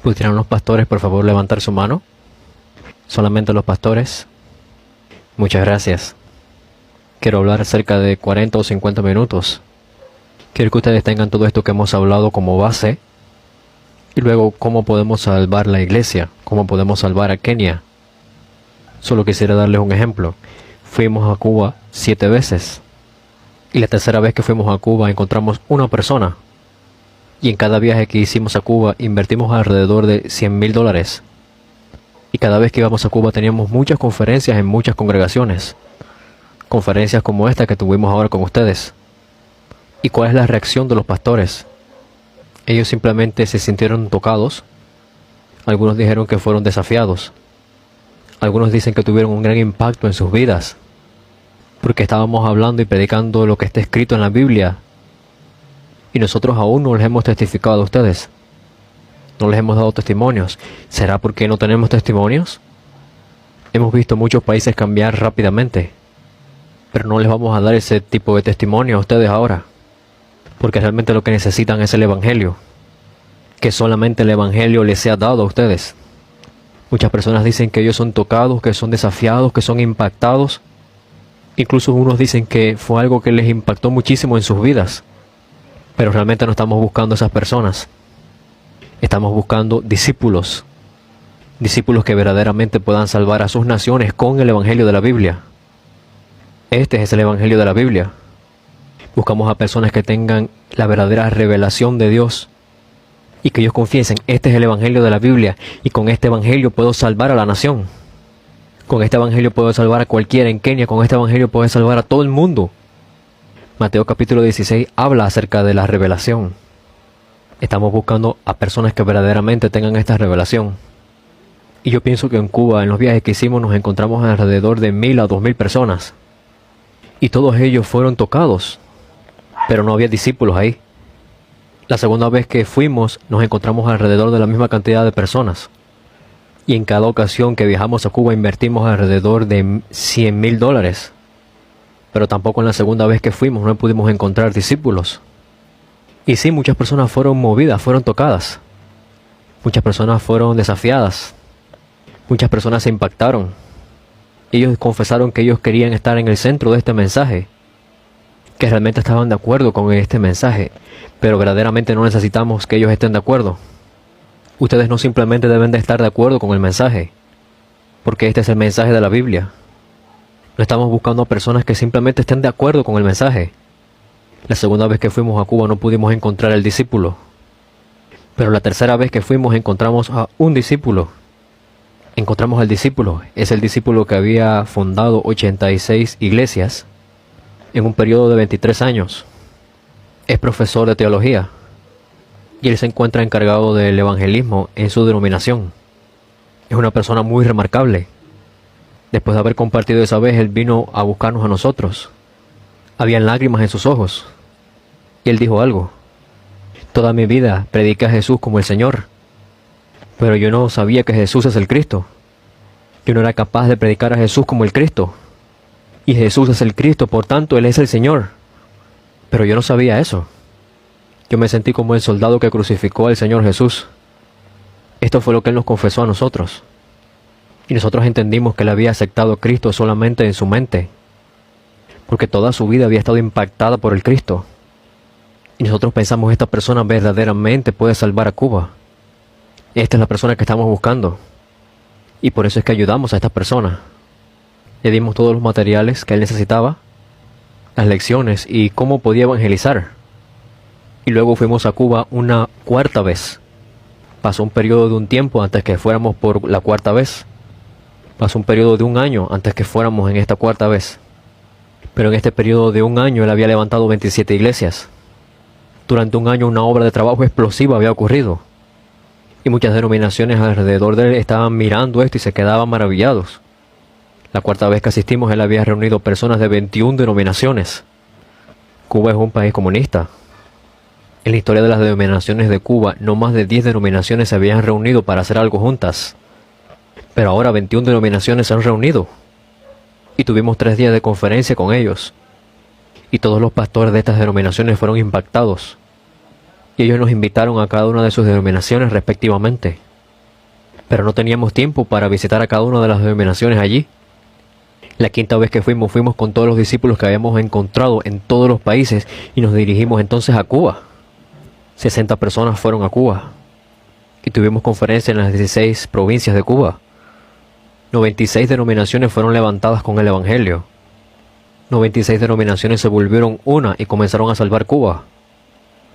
¿Pudieran los pastores, por favor, levantar su mano? Solamente los pastores. Muchas gracias. Quiero hablar cerca de 40 o 50 minutos. Quiero que ustedes tengan todo esto que hemos hablado como base. Y luego, ¿cómo podemos salvar la iglesia? ¿Cómo podemos salvar a Kenia? Solo quisiera darles un ejemplo. Fuimos a Cuba 7 veces. Y la tercera vez que fuimos a Cuba encontramos una persona. Y en cada viaje que hicimos a Cuba invertimos alrededor de $100,000. Y cada vez que íbamos a Cuba teníamos muchas conferencias en muchas congregaciones. Conferencias como esta que tuvimos ahora con ustedes. ¿Y cuál es la reacción de los pastores? Ellos simplemente se sintieron tocados. Algunos dijeron que fueron desafiados. Algunos dicen que tuvieron un gran impacto en sus vidas. Porque estábamos hablando y predicando lo que está escrito en la Biblia. Y nosotros aún no les hemos testificado a ustedes. No les hemos dado testimonios. ¿Será porque no tenemos testimonios? Hemos visto muchos países cambiar rápidamente. Pero no les vamos a dar ese tipo de testimonio a ustedes ahora. Porque realmente lo que necesitan es el Evangelio. Que solamente el Evangelio les sea dado a ustedes. Muchas personas dicen que ellos son tocados, que son desafiados, que son impactados. Incluso unos dicen que fue algo que les impactó muchísimo en sus vidas. Pero realmente no estamos buscando esas personas. Estamos buscando discípulos. Discípulos que verdaderamente puedan salvar a sus naciones con el Evangelio de la Biblia. Este es el Evangelio de la Biblia. Buscamos a personas que tengan la verdadera revelación de Dios. Y que ellos confiesen, este es el Evangelio de la Biblia. Y con este Evangelio puedo salvar a la nación. Con este Evangelio puedo salvar a cualquiera en Kenia. Con este Evangelio puedo salvar a todo el mundo. Mateo capítulo 16 habla acerca de la revelación. Estamos buscando a personas que verdaderamente tengan esta revelación. Y yo pienso que en Cuba, en los viajes que hicimos, nos encontramos alrededor de 1,000 a 2,000 personas. Y todos ellos fueron tocados. Pero no había discípulos ahí. La segunda vez que fuimos, nos encontramos alrededor de la misma cantidad de personas. Y en cada ocasión que viajamos a Cuba invertimos alrededor de $100,000. Pero tampoco en la segunda vez que fuimos no pudimos encontrar discípulos. Y sí, muchas personas fueron movidas, fueron tocadas. Muchas personas fueron desafiadas. Muchas personas se impactaron. Ellos confesaron que ellos querían estar en el centro de este mensaje. Que realmente estaban de acuerdo con este mensaje. Pero verdaderamente no necesitamos que ellos estén de acuerdo. Ustedes no simplemente deben de estar de acuerdo con el mensaje. Porque este es el mensaje de la Biblia. No estamos buscando a personas que simplemente estén de acuerdo con el mensaje. La segunda vez que fuimos a Cuba no pudimos encontrar el discípulo. Pero la tercera vez que fuimos encontramos a un discípulo. Encontramos al discípulo. Es el discípulo que había fundado 86 iglesias en un periodo de 23 años. Es profesor de teología. Y él se encuentra encargado del evangelismo en su denominación. Es una persona muy remarcable. Después de haber compartido esa vez, él vino a buscarnos a nosotros. Habían lágrimas en sus ojos. Y él dijo algo. Toda mi vida prediqué a Jesús como el Señor. Pero yo no sabía que Jesús es el Cristo. Yo no era capaz de predicar a Jesús como el Cristo. Y Jesús es el Cristo, por tanto, Él es el Señor. Pero yo no sabía eso. Yo me sentí como el soldado que crucificó al Señor Jesús. Esto fue lo que Él nos confesó a nosotros. Y nosotros entendimos que Él había aceptado a Cristo solamente en su mente. Porque toda su vida había estado impactada por el Cristo. Y nosotros pensamos, esta persona verdaderamente puede salvar a Cuba. Esta es la persona que estamos buscando. Y por eso es que ayudamos a esta persona. Le dimos todos los materiales que él necesitaba, las lecciones y cómo podía evangelizar. Y luego fuimos a Cuba una cuarta vez. Pasó un periodo de un tiempo antes que fuéramos por la cuarta vez. Pasó un periodo de 1 año antes que fuéramos en esta cuarta vez. Pero en este periodo de 1 año él había levantado 27 iglesias. Durante 1 año una obra de trabajo explosiva había ocurrido. Y muchas denominaciones alrededor de él estaban mirando esto y se quedaban maravillados. La cuarta vez que asistimos él había reunido personas de 21 denominaciones. Cuba es un país comunista. En la historia de las denominaciones de Cuba, no más de 10 denominaciones se habían reunido para hacer algo juntas. Pero ahora 21 denominaciones se han reunido. Y tuvimos 3 días de conferencia con ellos. Y todos los pastores de estas denominaciones fueron impactados. Y ellos nos invitaron a cada una de sus denominaciones respectivamente. pero no teníamos tiempo para visitar a cada una de las denominaciones allí. La quinta vez que fuimos con todos los discípulos que habíamos encontrado en todos los países y nos dirigimos entonces a Cuba. 60 personas fueron a Cuba y tuvimos conferencias en las 16 provincias de Cuba. 96 denominaciones fueron levantadas con el Evangelio. 96 denominaciones se volvieron una y comenzaron a salvar Cuba.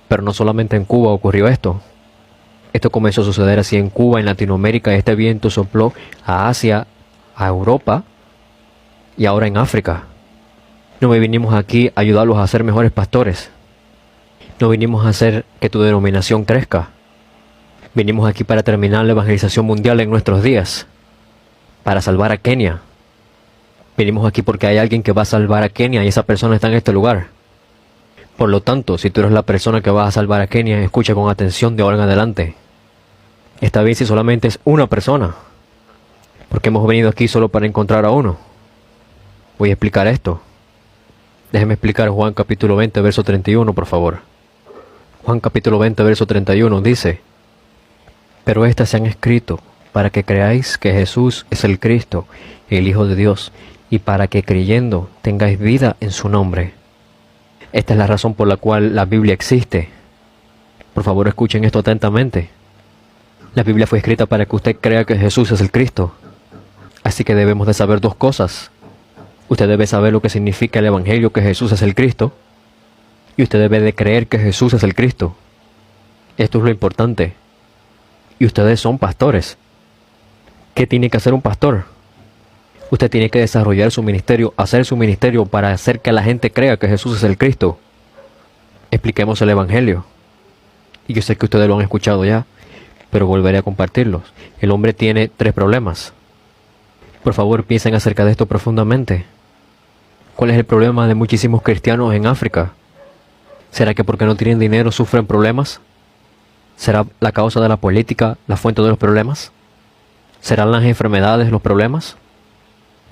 Pero no solamente en Cuba ocurrió esto. Esto comenzó a suceder así en Cuba, en Latinoamérica. Este viento sopló a Asia, a Europa y ahora en África. No vinimos aquí a ayudarlos a ser mejores pastores. No vinimos a hacer que tu denominación crezca. Vinimos aquí para terminar la evangelización mundial en nuestros días. Para salvar a Kenia. Vinimos aquí porque hay alguien que va a salvar a Kenia y esa persona está en este lugar. Por lo tanto, si tú eres la persona que va a salvar a Kenia, escucha con atención de ahora en adelante. Esta vez si solamente es una persona. Porque hemos venido aquí solo para encontrar a uno. Voy a explicar esto. Déjeme explicar Juan capítulo 20, verso 31, por favor. Juan capítulo 20, verso 31 dice: pero estas se han escrito para que creáis que Jesús es el Cristo, el Hijo de Dios, y para que creyendo tengáis vida en su nombre. Esta es la razón por la cual la Biblia existe. Por favor, escuchen esto atentamente. La Biblia fue escrita para que usted crea que Jesús es el Cristo. Así que debemos de saber dos cosas. Usted debe saber lo que significa el Evangelio, que Jesús es el Cristo. Y usted debe de creer que Jesús es el Cristo. Esto es lo importante. Y ustedes son pastores. ¿Qué tiene que hacer un pastor? Usted tiene que desarrollar su ministerio, hacer su ministerio para hacer que la gente crea que Jesús es el Cristo. Expliquemos el Evangelio. Y yo sé que ustedes lo han escuchado ya, pero volveré a compartirlos. El hombre tiene 3 problemas. Por favor, piensen acerca de esto profundamente. ¿Cuál es el problema de muchísimos cristianos en África? ¿Será que porque no tienen dinero sufren problemas? ¿Será la causa de la política la fuente de los problemas? ¿Serán las enfermedades los problemas?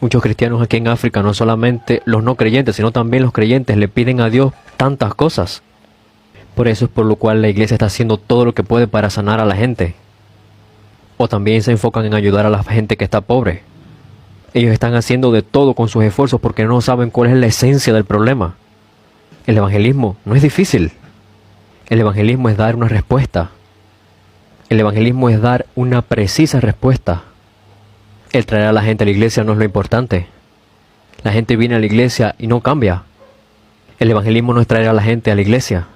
Muchos cristianos aquí en África, no solamente los no creyentes, sino también los creyentes, le piden a Dios tantas cosas. Por eso es por lo cual la iglesia está haciendo todo lo que puede para sanar a la gente. O también se enfocan en ayudar a la gente que está pobre. Ellos están haciendo de todo con sus esfuerzos porque no saben cuál es la esencia del problema. El evangelismo no es difícil. El evangelismo es dar una respuesta. El evangelismo es dar una precisa respuesta. El traer a la gente a la iglesia no es lo importante. La gente viene a la iglesia y no cambia. El evangelismo no es traer a la gente a la iglesia.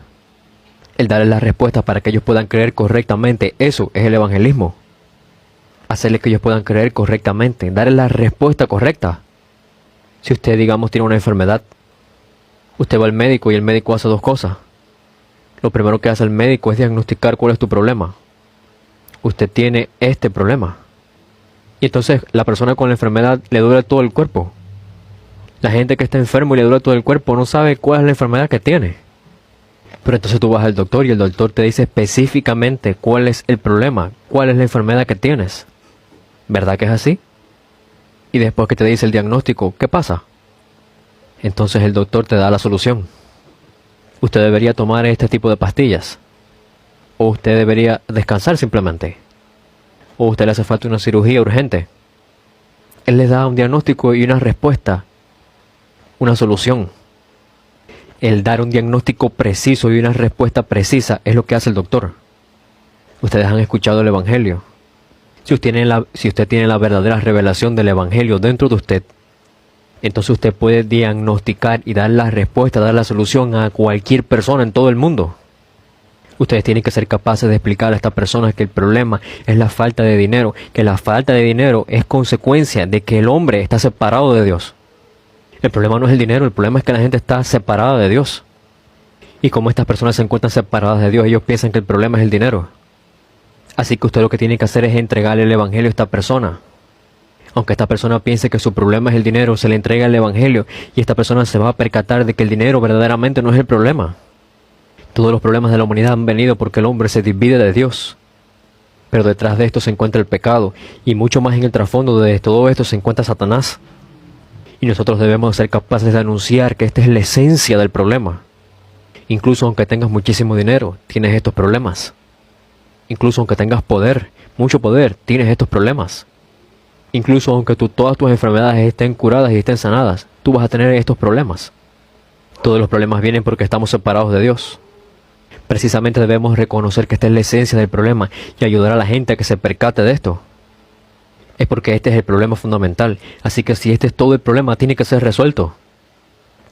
El darles las respuestas para que ellos puedan creer correctamente. Eso es el evangelismo. Hacerles que ellos puedan creer correctamente. Darles la respuesta correcta. Si usted, digamos, tiene una enfermedad, usted va al médico y el médico hace 2 cosas. Lo primero que hace el médico es diagnosticar cuál es tu problema. Usted tiene este problema. Y entonces la persona con la enfermedad le duele todo el cuerpo. La gente que está enfermo y le duele todo el cuerpo no sabe cuál es la enfermedad que tiene. Pero entonces tú vas al doctor y el doctor te dice específicamente cuál es el problema, cuál es la enfermedad que tienes. ¿Verdad que es así? Y después que te dice el diagnóstico, ¿qué pasa? Entonces el doctor te da la solución. Usted debería tomar este tipo de pastillas. O usted debería descansar simplemente. O a usted le hace falta una cirugía urgente. Él les da un diagnóstico y una respuesta, una solución. El dar un diagnóstico preciso y una respuesta precisa es lo que hace el doctor. Ustedes han escuchado el Evangelio. Si usted tiene la verdadera revelación del Evangelio dentro de usted, entonces usted puede diagnosticar y dar la respuesta, dar la solución a cualquier persona en todo el mundo. Ustedes tienen que ser capaces de explicar a estas personas que el problema es la falta de dinero, que la falta de dinero es consecuencia de que el hombre está separado de Dios. El problema no es el dinero, el problema es que la gente está separada de Dios. Y como estas personas se encuentran separadas de Dios, ellos piensan que el problema es el dinero. Así que usted lo que tiene que hacer es entregarle el Evangelio a esta persona. Aunque esta persona piense que su problema es el dinero, se le entrega el Evangelio y esta persona se va a percatar de que el dinero verdaderamente no es el problema. Todos los problemas de la humanidad han venido porque el hombre se divide de Dios. Pero detrás de esto se encuentra el pecado y mucho más en el trasfondo de todo esto se encuentra Satanás. Y nosotros debemos ser capaces de anunciar que esta es la esencia del problema. Incluso aunque tengas muchísimo dinero, tienes estos problemas. Incluso aunque tengas poder, mucho poder, tienes estos problemas. Incluso aunque todas tus enfermedades estén curadas y estén sanadas, tú vas a tener estos problemas. Todos los problemas vienen porque estamos separados de Dios. Precisamente debemos reconocer que esta es la esencia del problema y ayudar a la gente a que se percate de esto. Es porque este es el problema fundamental. Así que si este es todo el problema, tiene que ser resuelto.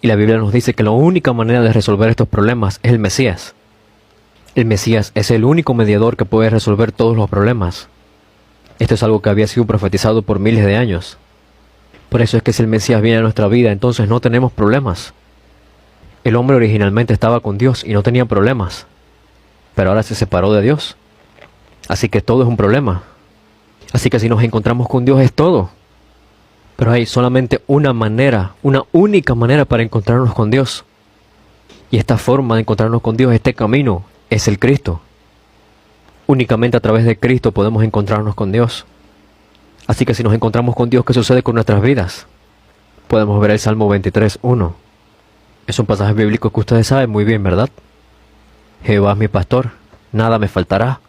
Y la Biblia nos dice que la única manera de resolver estos problemas es el Mesías. El Mesías es el único mediador que puede resolver todos los problemas. Esto es algo que había sido profetizado por miles de años. Por eso es que si el Mesías viene a nuestra vida, entonces no tenemos problemas. El hombre originalmente estaba con Dios y no tenía problemas. Pero ahora se separó de Dios. Así que todo es un problema. Así que si nos encontramos con Dios es todo. Pero hay solamente una manera, una única manera para encontrarnos con Dios. Y esta forma de encontrarnos con Dios, este camino, es el Cristo. Únicamente a través de Cristo podemos encontrarnos con Dios. Así que si nos encontramos con Dios, ¿qué sucede con nuestras vidas? Podemos ver el Salmo 23:1. Es un pasaje bíblico que ustedes saben muy bien, ¿verdad? Jehová es mi pastor, nada me faltará.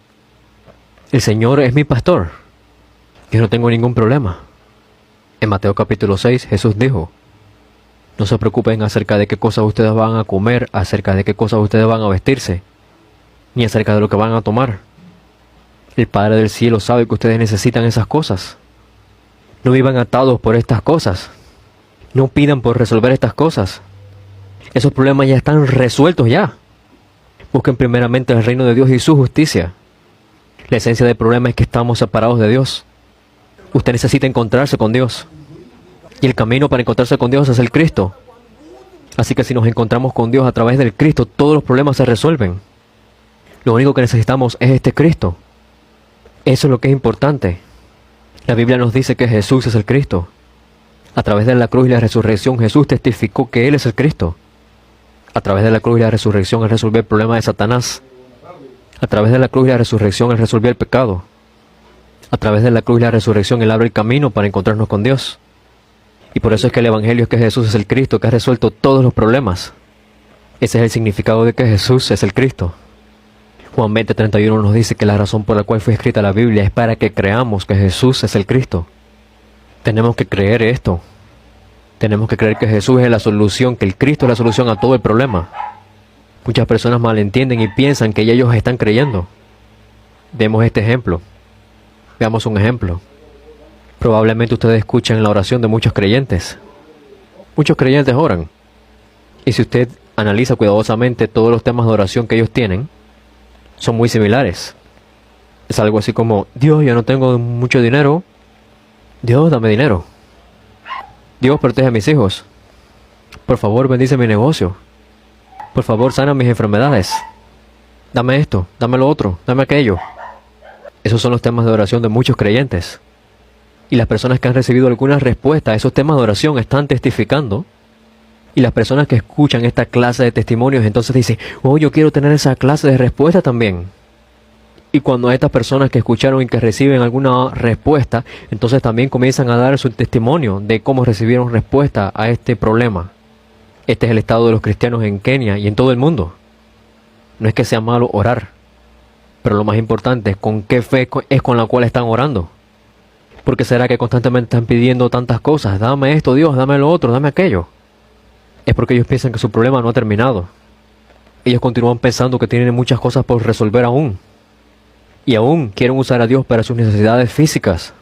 El Señor es mi pastor. Yo no tengo ningún problema. En Mateo capítulo 6, Jesús dijo, no se preocupen acerca de qué cosas ustedes van a comer, acerca de qué cosas ustedes van a vestirse, ni acerca de lo que van a tomar. El Padre del cielo sabe que ustedes necesitan esas cosas. No vivan atados por estas cosas. No pidan por resolver estas cosas. Esos problemas ya están resueltos ya. Busquen primeramente el reino de Dios y su justicia. La esencia del problema es que estamos separados de Dios. Usted necesita encontrarse con Dios. Y el camino para encontrarse con Dios es el Cristo. Así que si nos encontramos con Dios a través del Cristo, todos los problemas se resuelven. Lo único que necesitamos es este Cristo. Eso es lo que es importante. La Biblia nos dice que Jesús es el Cristo. A través de la cruz y la resurrección, Jesús testificó que Él es el Cristo. A través de la cruz y la resurrección, Él resolvió el problema de Satanás. A través de la cruz y la resurrección, Él resolvió el pecado. A través de la cruz y la resurrección, Él abre el camino para encontrarnos con Dios. Y por eso es que el Evangelio es que Jesús es el Cristo, que ha resuelto todos los problemas. Ese es el significado de que Jesús es el Cristo. Juan 20:31 nos dice que la razón por la cual fue escrita la Biblia es para que creamos que Jesús es el Cristo. Tenemos que creer esto. Tenemos que creer que Jesús es la solución, que el Cristo es la solución a todo el problema. Muchas personas malentienden y piensan que ellos están creyendo. Demos este ejemplo. Veamos un ejemplo. Probablemente ustedes escuchan la oración de muchos creyentes. Muchos creyentes oran. Y si usted analiza cuidadosamente todos los temas de oración que ellos tienen, son muy similares. Es algo así como, Dios, yo no tengo mucho dinero. Dios, dame dinero. Dios, protege a mis hijos. Por favor, bendice mi negocio. Por favor, sana mis enfermedades. Dame esto, dame lo otro, dame aquello. Esos son los temas de oración de muchos creyentes. Y las personas que han recibido alguna respuesta a esos temas de oración están testificando. Y las personas que escuchan esta clase de testimonios entonces dicen, oh, yo quiero tener esa clase de respuesta también. Y cuando estas personas que escucharon y que reciben alguna respuesta, entonces también comienzan a dar su testimonio de cómo recibieron respuesta a este problema. Este es el estado de los cristianos en Kenia y en todo el mundo. No es que sea malo orar, pero lo más importante es con qué fe es con la cual están orando. ¿Por qué será que constantemente están pidiendo tantas cosas? Dame esto, Dios, dame lo otro, dame aquello. Es porque ellos piensan que su problema no ha terminado. Ellos continúan pensando que tienen muchas cosas por resolver aún. Y aún quieren usar a Dios para sus necesidades físicas.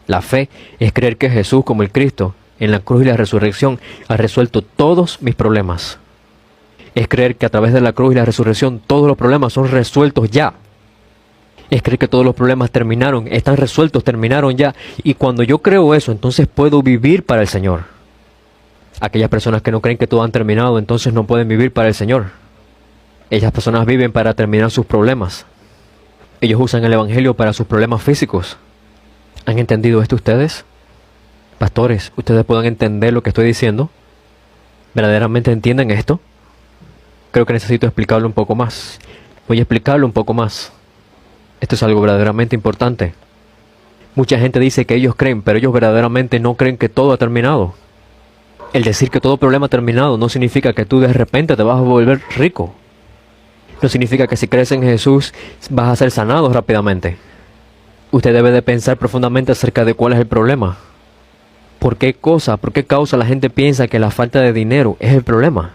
La fe es creer que Jesús, como el Cristo, en la cruz y la resurrección, ha resuelto todos mis problemas. Es creer que a través de la cruz y la resurrección todos los problemas son resueltos ya. Es creer que todos los problemas terminaron, están resueltos, terminaron ya. Y cuando yo creo eso, entonces puedo vivir para el Señor. Aquellas personas que no creen que todo han terminado, entonces no pueden vivir para el Señor. Esas personas viven para terminar sus problemas. Ellos usan el Evangelio para sus problemas físicos. ¿Han entendido esto ustedes? Pastores, ¿ustedes pueden entender lo que estoy diciendo? ¿Verdaderamente entienden esto? Creo que necesito explicarlo un poco más. Voy a explicarlo un poco más. Esto es algo verdaderamente importante. Mucha gente dice que ellos creen, pero ellos verdaderamente no creen que todo ha terminado. El decir que todo problema ha terminado no significa que tú de repente te vas a volver rico. No significa que si crees en Jesús vas a ser sanado rápidamente. Usted debe de pensar profundamente acerca de cuál es el problema. ¿Por qué causa la gente piensa que la falta de dinero es el problema?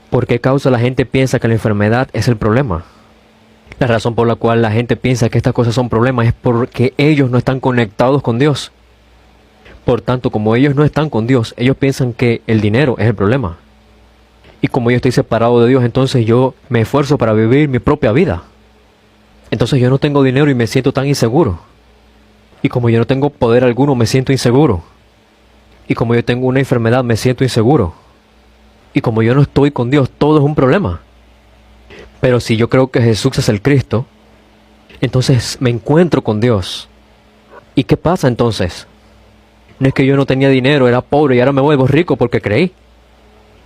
¿Por qué causa la gente piensa que la enfermedad es el problema? La razón por la cual la gente piensa que estas cosas son problemas es porque ellos no están conectados con Dios. Por tanto, como ellos no están con Dios, ellos piensan que el dinero es el problema. Y como yo estoy separado de Dios, entonces yo me esfuerzo para vivir mi propia vida. Entonces yo no tengo dinero y me siento tan inseguro. Y como yo no tengo poder alguno, me siento inseguro. Y como yo tengo una enfermedad, me siento inseguro. Y como yo no estoy con Dios, todo es un problema. Pero si yo creo que Jesús es el Cristo, entonces me encuentro con Dios. ¿Y qué pasa entonces? No es que yo no tenía dinero, era pobre y ahora me vuelvo rico porque creí.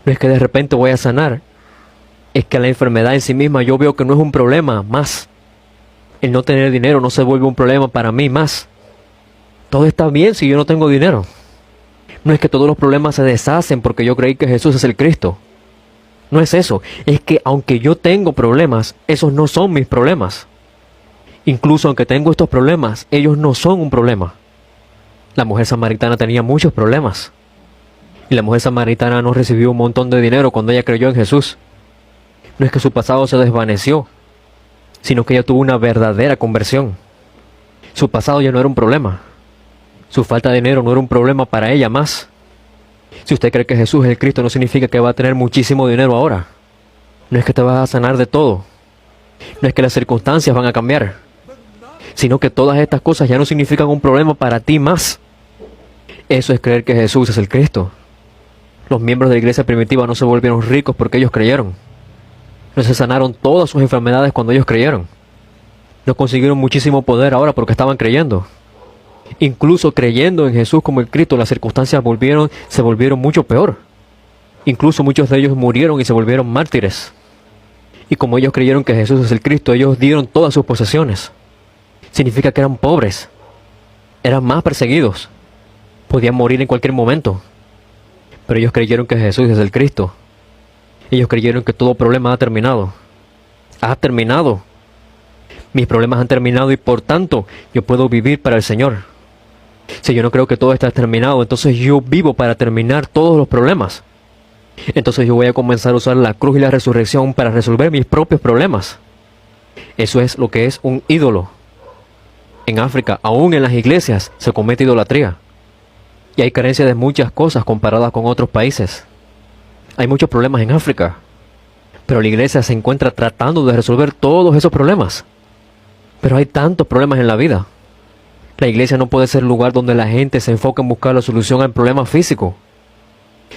No es que de repente voy a sanar. Es que la enfermedad en sí misma yo veo que no es un problema más. El no tener dinero no se vuelve un problema para mí más. Todo está bien si yo no tengo dinero. No es que todos los problemas se deshacen porque yo creí que Jesús es el Cristo. No es eso. Es que aunque yo tengo problemas, esos no son mis problemas. Incluso aunque tengo estos problemas, ellos no son un problema. La mujer samaritana tenía muchos problemas. Y la mujer samaritana no recibió un montón de dinero cuando ella creyó en Jesús. No es que su pasado se desvaneció, sino que ella tuvo una verdadera conversión. Su pasado ya no era un problema. Su falta de dinero no era un problema para ella más. Si usted cree que Jesús es el Cristo, no significa que va a tener muchísimo dinero ahora. No es que te vas a sanar de todo. No es que las circunstancias van a cambiar. Sino que todas estas cosas ya no significan un problema para ti más. Eso es creer que Jesús es el Cristo. Los miembros de la iglesia primitiva no se volvieron ricos porque ellos creyeron. No se sanaron todas sus enfermedades cuando ellos creyeron. No consiguieron muchísimo poder ahora porque estaban creyendo. Incluso creyendo en Jesús como el Cristo, las circunstancias se volvieron mucho peor. Incluso muchos de ellos murieron y se volvieron mártires. Y como ellos creyeron que Jesús es el Cristo, ellos dieron todas sus posesiones. Significa que eran pobres. Eran más perseguidos. Podían morir en cualquier momento. Pero ellos creyeron que Jesús es el Cristo. Ellos creyeron que todo problema ha terminado. Ha terminado. Mis problemas han terminado y por tanto yo puedo vivir para el Señor. Si yo no creo que todo está terminado, entonces yo vivo para terminar todos los problemas. Entonces yo voy a comenzar a usar la cruz y la resurrección para resolver mis propios problemas. Eso es lo que es un ídolo. En África, aún en las iglesias, se comete idolatría. Y hay carencia de muchas cosas comparadas con otros países. Hay muchos problemas en África. Pero la iglesia se encuentra tratando de resolver todos esos problemas. Pero hay tantos problemas en la vida. La iglesia no puede ser el lugar donde la gente se enfoca en buscar la solución al problema físico.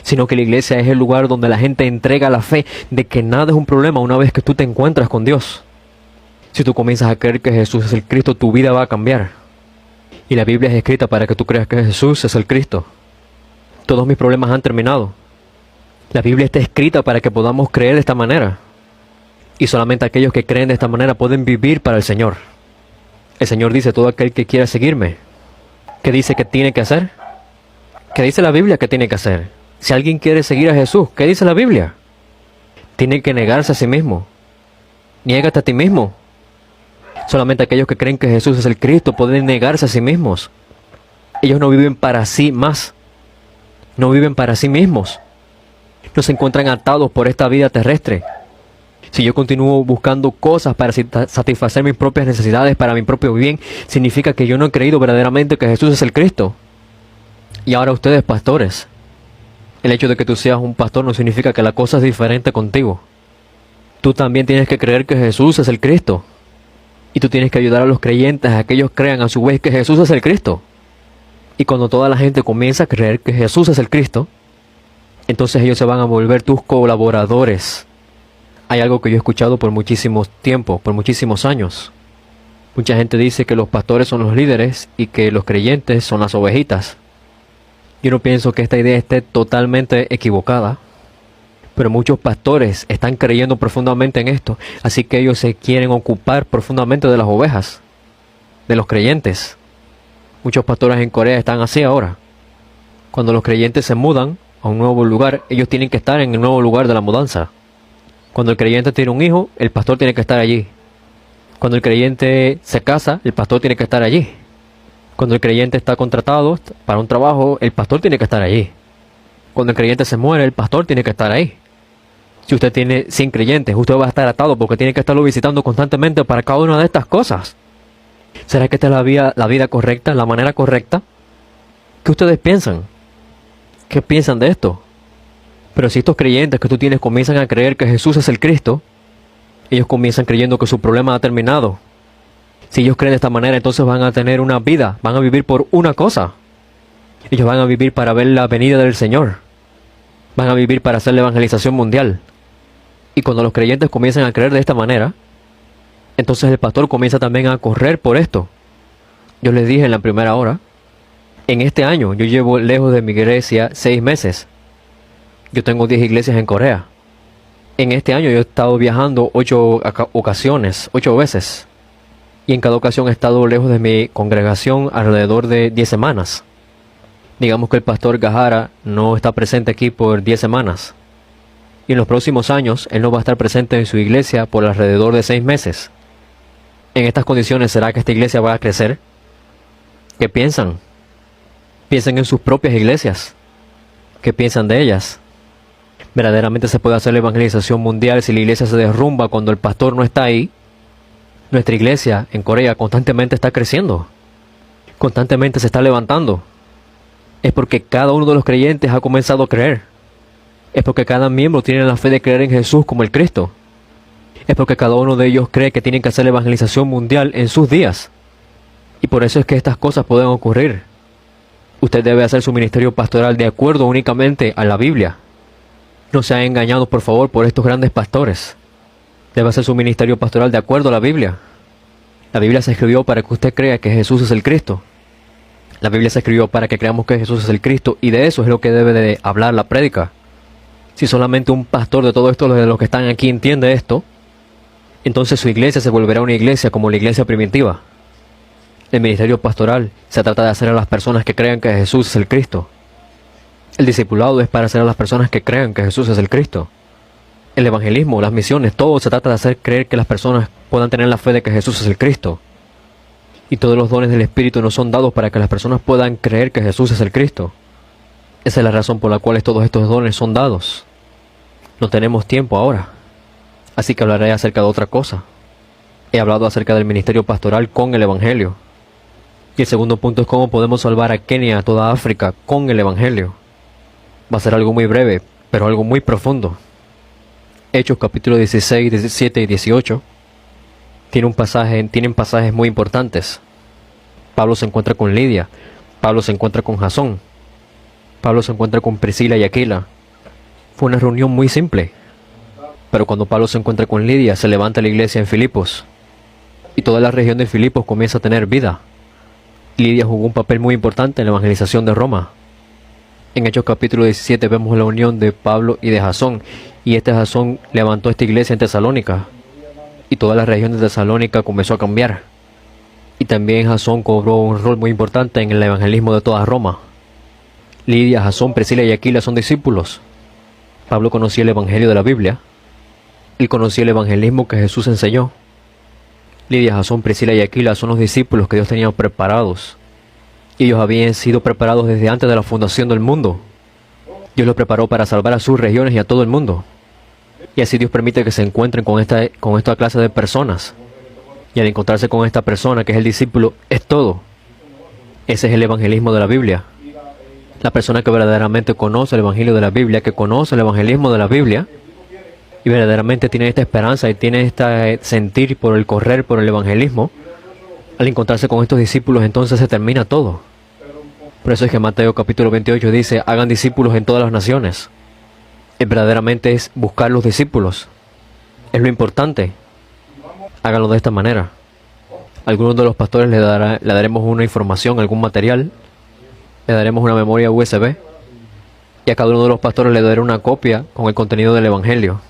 Sino que la iglesia es el lugar donde la gente entrega la fe de que nada es un problema una vez que tú te encuentras con Dios. Si tú comienzas a creer que Jesús es el Cristo, tu vida va a cambiar. Y la Biblia es escrita para que tú creas que Jesús es el Cristo. Todos mis problemas han terminado. La Biblia está escrita para que podamos creer de esta manera. Y solamente aquellos que creen de esta manera pueden vivir para el Señor. El Señor dice: todo aquel que quiera seguirme. ¿Qué dice que tiene que hacer? ¿Qué dice la Biblia que tiene que hacer? Si alguien quiere seguir a Jesús, ¿qué dice la Biblia? Tiene que negarse a sí mismo. Niégate a ti mismo. Solamente aquellos que creen que Jesús es el Cristo pueden negarse a sí mismos. Ellos no viven para sí más. No viven para sí mismos. No se encuentran atados por esta vida terrestre. Si yo continúo buscando cosas para satisfacer mis propias necesidades, para mi propio bien, significa que yo no he creído verdaderamente que Jesús es el Cristo. Y ahora ustedes, pastores, el hecho de que tú seas un pastor no significa que la cosa es diferente contigo. Tú también tienes que creer que Jesús es el Cristo. Y tú tienes que ayudar a los creyentes a que ellos crean a su vez que Jesús es el Cristo. Y cuando toda la gente comienza a creer que Jesús es el Cristo, entonces ellos se van a volver tus colaboradores. Hay algo que yo he escuchado por muchísimo tiempo, por muchísimos años. Mucha gente dice que los pastores son los líderes y que los creyentes son las ovejitas. Yo no pienso que esta idea esté totalmente equivocada. Pero muchos pastores están creyendo profundamente en esto, así que ellos se quieren ocupar profundamente de las ovejas, de los creyentes. Muchos pastores en Corea están así ahora. Cuando los creyentes se mudan a un nuevo lugar, ellos tienen que estar en el nuevo lugar de la mudanza. Cuando el creyente tiene un hijo, el pastor tiene que estar allí. Cuando el creyente se casa, el pastor tiene que estar allí. Cuando el creyente está contratado para un trabajo, el pastor tiene que estar allí. Cuando el creyente se muere, el pastor tiene que estar ahí. Si usted tiene 100 creyentes, usted va a estar atado porque tiene que estarlo visitando constantemente para cada una de estas cosas. ¿Será que esta es la vida correcta, la manera correcta? ¿Qué ustedes piensan? ¿Qué piensan de esto? Pero si estos creyentes que tú tienes comienzan a creer que Jesús es el Cristo, ellos comienzan creyendo que su problema ha terminado. Si ellos creen de esta manera, entonces van a tener una vida, van a vivir por una cosa. Ellos van a vivir para ver la venida del Señor. Van a vivir para hacer la evangelización mundial. Y cuando los creyentes comienzan a creer de esta manera, entonces el pastor comienza también a correr por esto. Yo les dije en la primera hora, en este año yo llevo lejos de mi iglesia 6 meses. Yo tengo 10 iglesias en Corea. En este año yo he estado viajando 8 ocasiones, 8 veces. Y en cada ocasión he estado lejos de mi congregación alrededor de 10 semanas. Digamos que el pastor Gajara no está presente aquí por 10 semanas. Y en los próximos años, él no va a estar presente en su iglesia por alrededor de 6 meses. En estas condiciones, ¿será que esta iglesia va a crecer? ¿Qué piensan? Piensen en sus propias iglesias. ¿Qué piensan de ellas? ¿Verdaderamente se puede hacer la evangelización mundial si la iglesia se derrumba cuando el pastor no está ahí? Nuestra iglesia en Corea constantemente está creciendo. Constantemente se está levantando. Es porque cada uno de los creyentes ha comenzado a creer. Es porque cada miembro tiene la fe de creer en Jesús como el Cristo. Es porque cada uno de ellos cree que tienen que hacer la evangelización mundial en sus días. Y por eso es que estas cosas pueden ocurrir. Usted debe hacer su ministerio pastoral de acuerdo únicamente a la Biblia. No sean engañados, por favor, por estos grandes pastores. Debe hacer su ministerio pastoral de acuerdo a la Biblia. La Biblia se escribió para que usted crea que Jesús es el Cristo. La Biblia se escribió para que creamos que Jesús es el Cristo, y de eso es lo que debe de hablar la prédica. Si solamente un pastor de todo esto, de los que están aquí, entiende esto, entonces su iglesia se volverá una iglesia como la iglesia primitiva. El ministerio pastoral se trata de hacer a las personas que crean que Jesús es el Cristo. El discipulado es para hacer a las personas que crean que Jesús es el Cristo. El evangelismo, las misiones, todo se trata de hacer creer que las personas puedan tener la fe de que Jesús es el Cristo. Y todos los dones del Espíritu nos son dados para que las personas puedan creer que Jesús es el Cristo. Esa es la razón por la cual todos estos dones son dados. No tenemos tiempo ahora, así que hablaré acerca de otra cosa. He hablado acerca del ministerio pastoral con el Evangelio. Y el segundo punto es cómo podemos salvar a Kenia, a toda África, con el Evangelio. Va a ser algo muy breve, pero algo muy profundo. Hechos capítulo 16, 17 y 18 tienen pasajes muy importantes. Pablo se encuentra con Lidia, Pablo se encuentra con Jasón, Pablo se encuentra con Priscila y Aquila. Fue una reunión muy simple, pero cuando Pablo se encuentra con Lidia, se levanta la iglesia en Filipos, y toda la región de Filipos comienza a tener vida. Lidia jugó un papel muy importante en la evangelización de Roma. En Hechos capítulo 17 vemos la unión de Pablo y de Jasón, y este Jasón levantó esta iglesia en Tesalónica, y toda la región de Tesalónica comenzó a cambiar. Y también Jasón cobró un rol muy importante en el evangelismo de toda Roma. Lidia, Jasón, Priscila y Aquila son discípulos. Pablo conocía el evangelio de la Biblia. Él conocía el evangelismo que Jesús enseñó. Lidia, Jasón, Priscila y Aquila son los discípulos que Dios tenía preparados. Y ellos habían sido preparados desde antes de la fundación del mundo. Dios los preparó para salvar a sus regiones y a todo el mundo. Y así Dios permite que se encuentren con esta clase de personas. Y al encontrarse con esta persona, que es el discípulo, es todo. Ese es el evangelismo de la Biblia. La persona que verdaderamente conoce el evangelio de la Biblia, que conoce el evangelismo de la Biblia, y verdaderamente tiene esta esperanza y tiene este sentir por el correr por el evangelismo, al encontrarse con estos discípulos, entonces se termina todo. Por eso es que Mateo capítulo 28 dice, hagan discípulos en todas las naciones. Verdaderamente es buscar los discípulos. Es lo importante. Háganlo de esta manera. A algunos de los pastores le daremos una información, algún material. Le daremos una memoria USB. Y a cada uno de los pastores le daré una copia con el contenido del Evangelio.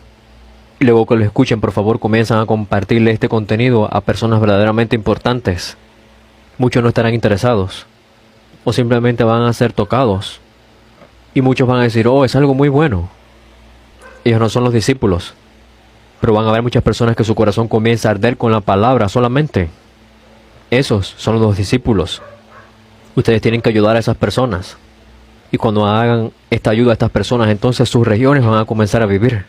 Y luego que lo escuchen, por favor, comienzan a compartirle este contenido a personas verdaderamente importantes. Muchos no estarán interesados. O simplemente van a ser tocados. Y muchos van a decir, oh, es algo muy bueno. Ellos no son los discípulos. Pero van a haber muchas personas que su corazón comienza a arder con la palabra solamente. Esos son los discípulos. Ustedes tienen que ayudar a esas personas. Y cuando hagan esta ayuda a estas personas, entonces sus regiones van a comenzar a vivir.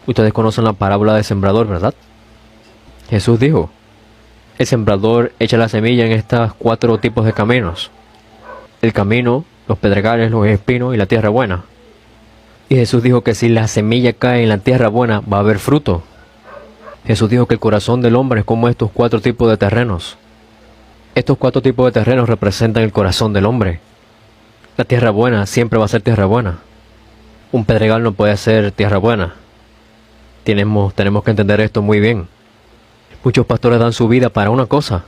Ustedes conocen la parábola del sembrador, ¿verdad? Jesús dijo, el sembrador echa la semilla en estos 4 tipos de caminos. El camino, los pedregales, los espinos y la tierra buena. Y Jesús dijo que si la semilla cae en la tierra buena, va a haber fruto. Jesús dijo que el corazón del hombre es como estos 4 tipos de terrenos. Estos 4 tipos de terrenos representan el corazón del hombre. La tierra buena siempre va a ser tierra buena. Un pedregal no puede ser tierra buena. Tenemos que entender esto muy bien. Muchos pastores dan su vida para una cosa.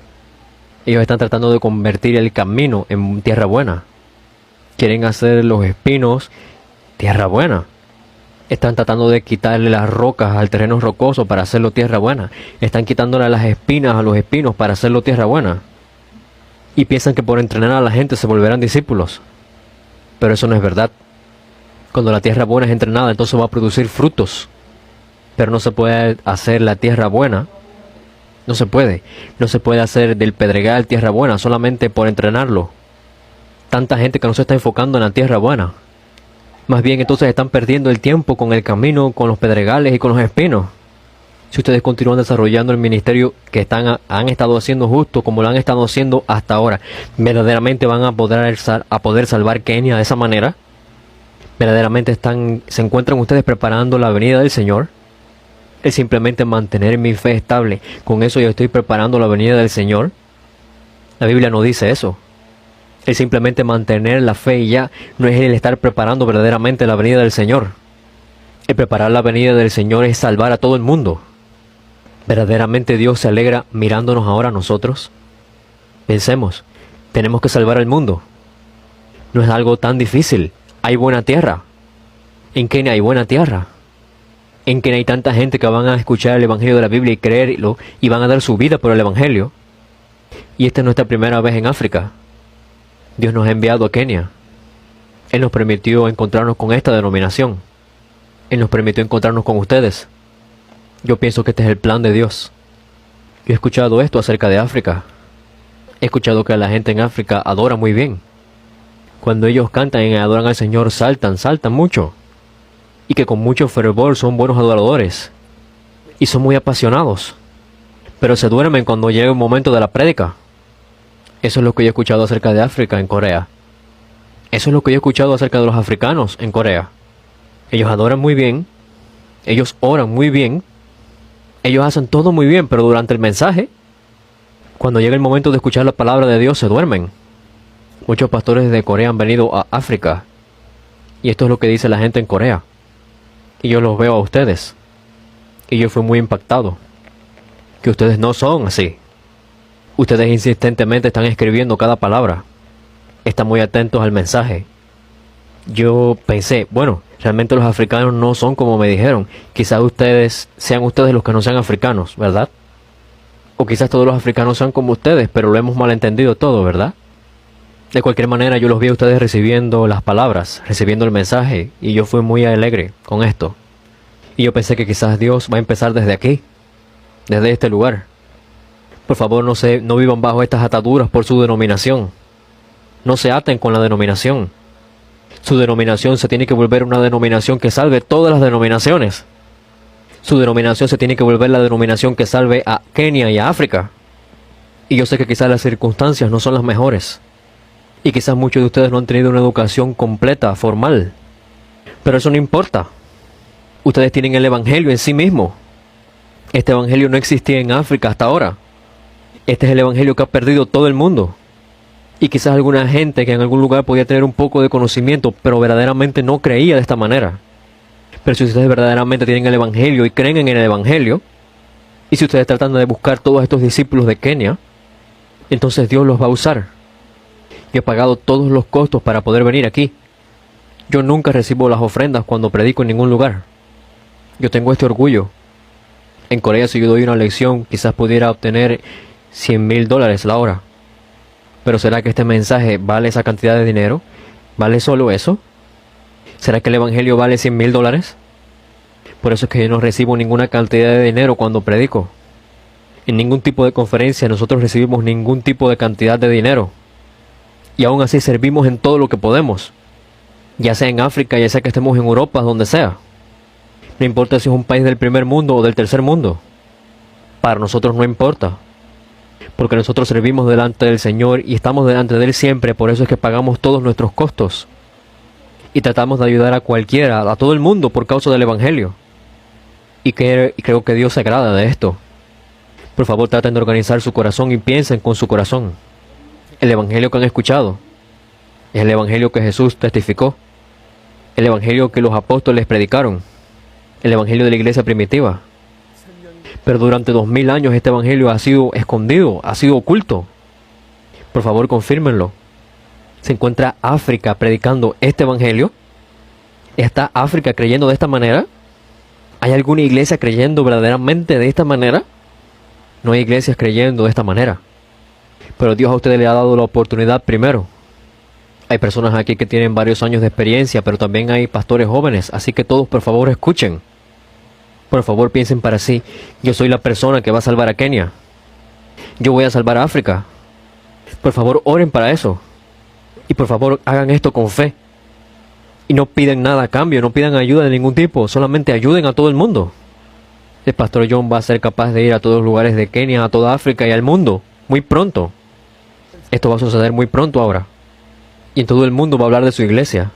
Ellos están tratando de convertir el camino en tierra buena. Quieren hacer los espinos tierra buena. Están tratando de quitarle las rocas al terreno rocoso para hacerlo tierra buena. Están quitándole las espinas a los espinos para hacerlo tierra buena. Y piensan que por entrenar a la gente se volverán discípulos. Pero eso no es verdad. Cuando la tierra buena es entrenada, entonces va a producir frutos. Pero no se puede hacer la tierra buena. No se puede. No se puede hacer del pedregal tierra buena solamente por entrenarlo. Tanta gente que no se está enfocando en la tierra buena. Más bien entonces están perdiendo el tiempo con el camino, con los pedregales y con los espinos. Si ustedes continúan desarrollando el ministerio que han estado haciendo justo como lo han estado haciendo hasta ahora, ¿verdaderamente van a poder salvar Kenia de esa manera? ¿Verdaderamente se encuentran ustedes preparando la venida del Señor? Es simplemente mantener mi fe estable. Con eso yo estoy preparando la venida del Señor. La Biblia no dice eso. Es simplemente mantener la fe y ya. No es el estar preparando verdaderamente la venida del Señor. El preparar la venida del Señor es salvar a todo el mundo. ¿Verdaderamente Dios se alegra mirándonos ahora a nosotros? Pensemos, tenemos que salvar al mundo. No es algo tan difícil. Hay buena tierra. En Kenia hay buena tierra. En Kenia hay tanta gente que van a escuchar el Evangelio de la Biblia y creerlo y van a dar su vida por el Evangelio. Y esta es nuestra primera vez en África. Dios nos ha enviado a Kenia. Él nos permitió encontrarnos con esta denominación. Él nos permitió encontrarnos con ustedes. Yo pienso que este es el plan de Dios. Yo he escuchado esto acerca de África. He escuchado que la gente en África adora muy bien. Cuando ellos cantan y adoran al Señor, saltan mucho. Y que con mucho fervor son buenos adoradores. Y son muy apasionados. Pero se duermen cuando llega el momento de la prédica. Eso es lo que yo he escuchado acerca de África en Corea. Eso es lo que yo he escuchado acerca de los africanos en Corea. Ellos adoran muy bien. Ellos oran muy bien. Ellos hacen todo muy bien, pero durante el mensaje, cuando llega el momento de escuchar la palabra de Dios, se duermen. Muchos pastores de Corea han venido a África. Y esto es lo que dice la gente en Corea. Y yo los veo a ustedes. Y yo fui muy impactado. Que ustedes no son así. Ustedes insistentemente están escribiendo cada palabra. Están muy atentos al mensaje. Yo pensé, bueno, realmente los africanos no son como me dijeron. Quizás sean ustedes los que no sean africanos, ¿verdad? O quizás todos los africanos sean como ustedes, pero lo hemos malentendido todo, ¿verdad? De cualquier manera, yo los vi a ustedes recibiendo las palabras, recibiendo el mensaje, y yo fui muy alegre con esto. Y yo pensé que quizás Dios va a empezar desde aquí, desde este lugar. Por favor, no vivan bajo estas ataduras por su denominación. No se aten con la denominación. Su denominación se tiene que volver una denominación que salve todas las denominaciones. Su denominación se tiene que volver la denominación que salve a Kenia y a África. Y yo sé que quizás las circunstancias no son las mejores. Y quizás muchos de ustedes no han tenido una educación completa, formal. Pero eso no importa. Ustedes tienen el Evangelio en sí mismo. Este Evangelio no existía en África hasta ahora. Este es el Evangelio que ha perdido todo el mundo. Y quizás alguna gente que en algún lugar podía tener un poco de conocimiento, pero verdaderamente no creía de esta manera. Pero si ustedes verdaderamente tienen el Evangelio y creen en el Evangelio, y si ustedes tratan de buscar todos estos discípulos de Kenia, entonces Dios los va a usar. Yo he pagado todos los costos para poder venir aquí. Yo nunca recibo las ofrendas cuando predico en ningún lugar. Yo tengo este orgullo. En Corea, si yo doy una lección, quizás pudiera obtener $100,000 la hora. Pero ¿será que este mensaje vale esa cantidad de dinero? ¿Vale solo eso? ¿Será que el Evangelio vale $100,000? Por eso es que yo no recibo ninguna cantidad de dinero cuando predico. En ningún tipo de conferencia nosotros recibimos ningún tipo de cantidad de dinero. Y aún así servimos en todo lo que podemos. Ya sea en África, ya sea que estemos en Europa, donde sea. No importa si es un país del primer mundo o del tercer mundo. Para nosotros no importa. Porque nosotros servimos delante del Señor y estamos delante de Él siempre. Por eso es que pagamos todos nuestros costos. Y tratamos de ayudar a cualquiera, a todo el mundo, por causa del Evangelio. Y creo que Dios se agrada de esto. Por favor, traten de organizar su corazón y piensen con su corazón. El Evangelio que han escuchado es el Evangelio que Jesús testificó. El Evangelio que los apóstoles predicaron. El Evangelio de la iglesia primitiva. Pero durante 2000 años este Evangelio ha sido escondido, ha sido oculto. Por favor, confírmenlo. ¿Se encuentra África predicando este Evangelio? ¿Está África creyendo de esta manera? ¿Hay alguna iglesia creyendo verdaderamente de esta manera? No hay iglesias creyendo de esta manera. Pero Dios a ustedes le ha dado la oportunidad primero. Hay personas aquí que tienen varios años de experiencia, pero también hay pastores jóvenes, así que todos por favor escuchen. Por favor piensen para sí, yo soy la persona que va a salvar a Kenia. Yo voy a salvar a África. Por favor oren para eso. Y por favor hagan esto con fe. Y no piden nada a cambio, no pidan ayuda de ningún tipo, solamente ayuden a todo el mundo. El pastor John va a ser capaz de ir a todos los lugares de Kenia, a toda África y al mundo, muy pronto. Esto va a suceder muy pronto ahora. Y en todo el mundo va a hablar de su iglesia.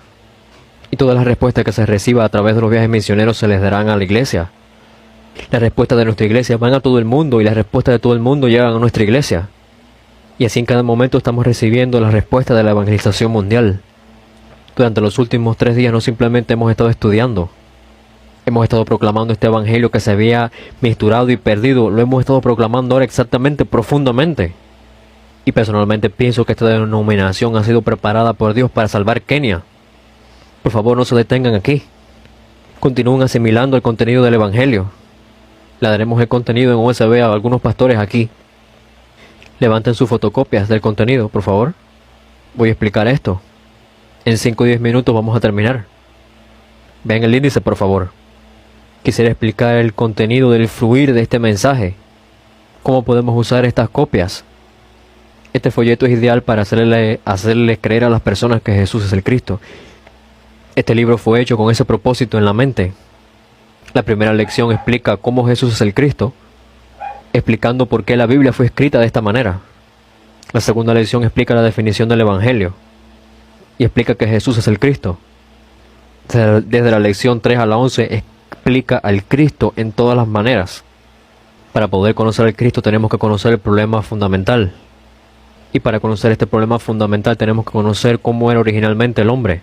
Y todas las respuestas que se reciba a través de los viajes misioneros se les darán a la iglesia. Las respuestas de nuestra iglesia van a todo el mundo y las respuestas de todo el mundo llegan a nuestra iglesia. Y así en cada momento estamos recibiendo las respuestas de la evangelización mundial. Durante los últimos 3 días no simplemente hemos estado estudiando. Hemos estado proclamando este evangelio que se había misturado y perdido. Lo hemos estado proclamando ahora exactamente, profundamente. Y personalmente pienso que esta denominación ha sido preparada por Dios para salvar Kenia. Por favor, no se detengan aquí. Continúen asimilando el contenido del evangelio. Le daremos el contenido en USB a algunos pastores aquí. Levanten sus fotocopias del contenido, por favor. Voy a explicar esto. En 5 o 10 minutos vamos a terminar. Vean el índice, por favor. Quisiera explicar el contenido del fluir de este mensaje. ¿Cómo podemos usar estas copias? Este folleto es ideal para hacerle creer a las personas que Jesús es el Cristo. Este libro fue hecho con ese propósito en la mente. La primera lección explica cómo Jesús es el Cristo, explicando por qué la Biblia fue escrita de esta manera. La segunda lección explica la definición del Evangelio y explica que Jesús es el Cristo. Desde la lección 3 a la 11 explica al Cristo en todas las maneras. Para poder conocer al Cristo tenemos que conocer el problema fundamental. Y para conocer este problema fundamental tenemos que conocer cómo era originalmente el hombre.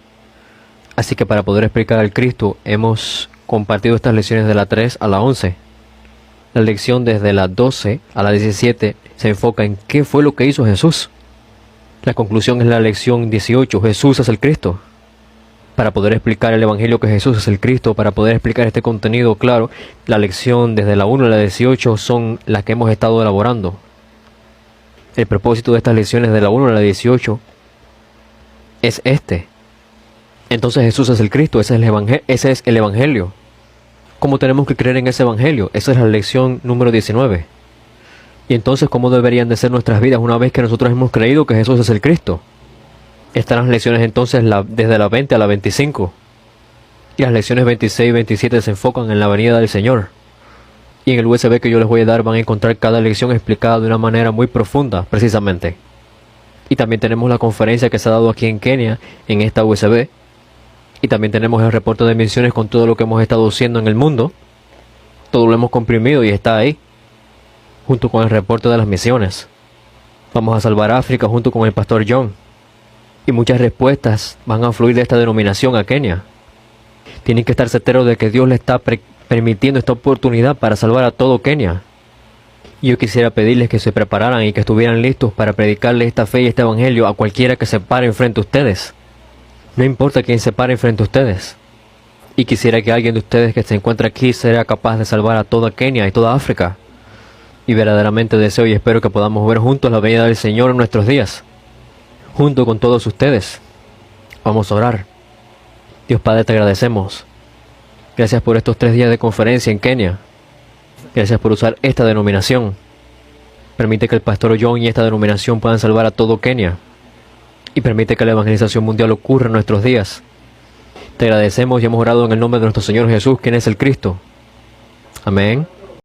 Así que para poder explicar al Cristo hemos compartido estas lecciones de la 3 a la 11. La lección desde la 12 a la 17 se enfoca en qué fue lo que hizo Jesús. La conclusión es la lección 18, Jesús es el Cristo. Para poder explicar el Evangelio que Jesús es el Cristo, para poder explicar este contenido claro, la lección desde la 1 a la 18 son las que hemos estado elaborando. El propósito de estas lecciones de la 1 a la 18 es este. Entonces Jesús es el Cristo, ese es el Evangelio. ¿Cómo tenemos que creer en ese Evangelio? Esa es la lección número 19. Y entonces, ¿cómo deberían de ser nuestras vidas una vez que nosotros hemos creído que Jesús es el Cristo? Están las lecciones entonces desde la 20 a la 25. Y las lecciones 26 y 27 se enfocan en la venida del Señor. Y en el USB que yo les voy a dar van a encontrar cada lección explicada de una manera muy profunda, precisamente. Y también tenemos la conferencia que se ha dado aquí en Kenia, en esta USB. Y también tenemos el reporte de misiones con todo lo que hemos estado haciendo en el mundo. Todo lo hemos comprimido y está ahí, junto con el reporte de las misiones. Vamos a salvar África junto con el pastor John. Y muchas respuestas van a fluir de esta denominación a Kenia. Tienen que estar certeros de que Dios le está permitiendo esta oportunidad para salvar a todo Kenia. Y yo quisiera pedirles que se prepararan y que estuvieran listos para predicarle esta fe y este evangelio a cualquiera que se pare enfrente a ustedes. No importa quién se pare enfrente a ustedes. Y quisiera que alguien de ustedes que se encuentra aquí sea capaz de salvar a toda Kenia y toda África. Y verdaderamente deseo y espero que podamos ver juntos la venida del Señor en nuestros días. Junto con todos ustedes. Vamos a orar. Dios Padre, te agradecemos Gracias por estos 3 días de conferencia en Kenia. Gracias por usar esta denominación. Permite que el pastor John y esta denominación puedan salvar a todo Kenia. Y permite que la evangelización mundial ocurra en nuestros días. Te agradecemos y hemos orado en el nombre de nuestro Señor Jesús, quien es el Cristo. Amén.